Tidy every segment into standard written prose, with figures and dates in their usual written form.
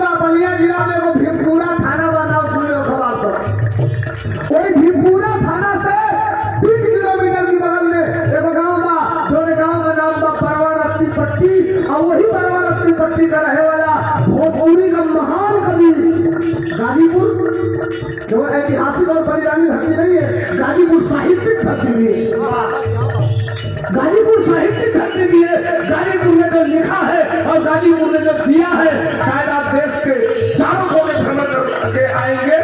बा बलिया जिला में एगो भीमपुरा थाना बा, नाम सुन लो खबर तो। वही भीमपुरा थाना से 3 किलोमीटर की बगल में एगो गांव बा, जो गांव का नाम बा परवारत्ती पट्टी। और वही परवारत्ती पट्टी का रहे वाला भोजपुरी का महान कवि गाजीपुर, जो ऐतिहासिक और परिणामी धरती नहीं है, गाजीपुर साहित्यिक धरती भी है, गाजीपुर साहित्यिक धरती भी है। गाजीपुर ने जो लिखा है और गाजीपुर ने जो दिया है, शायद आप देश के चारों कोने भ्रमण करके आएंगे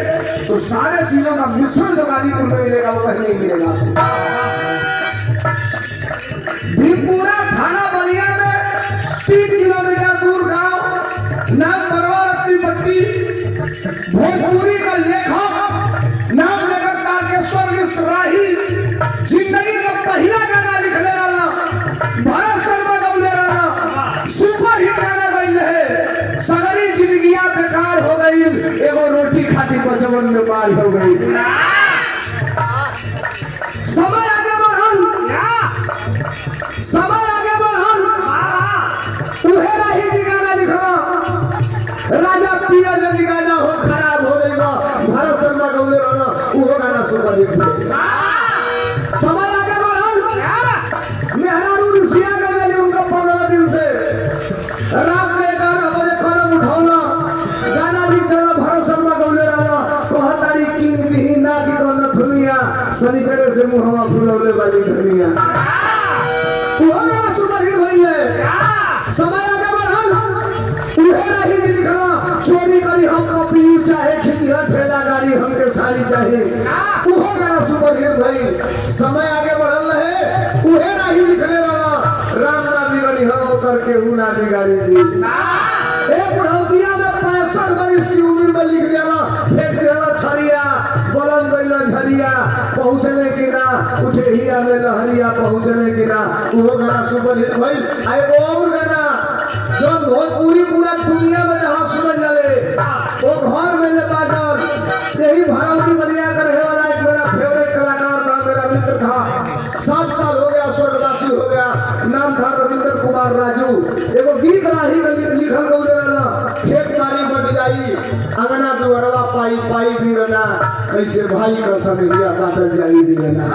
तो सारे चीजों का मिश्रण जो गाजीपुर में मिलेगा वो कहीं नहीं मिलेगा। भीमपुरा थाना बलिया में 3 किलोमीटर दूर गांव नाम परवारत्ती पट्टी। भोजपुरी का लेखक नाम लेखक तारकेश्वर मिश्र राही जिंदगी का पहला गाना लिखले रहा, भारत शर्मा गौले रहा, सुपर हिट गाना गई है। सगरी जिंदगिया बेकार हो गई, एगो रोटी खाती बचपन में पार हो गई। समय आगे बढ़ल, समय आगे बढ़ल, उहे राही जी गाना लिखला, राजा पिया जी गाना हो खराब हो गई बा, भारत शर्मा गौले रहा, वो गाना सुपर हिट। समय आगे बढ़ल, मेहरारू रुसिया गई उनका 15 दिन से रात में 11 बजे कलम उठौला, गाना लिख देला, भारत शर्मा गौले रहा, कहतारी कीन दी ना की कौन दुनिया शनिचर से मुहवा फुलौले वाली धनिया, वो गाना सुपर हिट हुई है। समय आगे बढ़ल, उहे राही जी लिखला, चोरी करी हम कॉपी चाहे खिचिया ठेला गाड़ी हमके साड़ी चाहिए, वो गाना सुपर हिट भई। समय आगे बढ़ल है, उहे राही लिखले रहा, राम ना बिगड़ी हम करके ऊ ना बिगाड़ी दी। ए बुढ़ौतिया में 65 वर्ष की उम्र में लिख दिया, फेंक दिया थरिया, बोलन गइला झरिया, पहुंचने की ना उठे हिया में लहरिया, पहुंचने की ना, वो गाना सुपर हिट भई। आए और गाना जो भोजपुरी पूरा दुनिया में जहाँ सुन जाले, वो घर में ले बाजल, यही भरौती बलिया का रहे वाला एक मेरा फेवरेट कलाकार था, मेरा मित्र था, 7 साल हो गया स्वर्गवासी हो गया, नाम था रविंद्र कुमार राजू। एगो गीत राही में लिखल गौले रहला, खेत बाड़ी बट जाई अंगना दुअरवा पाई पाई बीरना, कैसे भाई का सनहिया काटल जाई बीरना।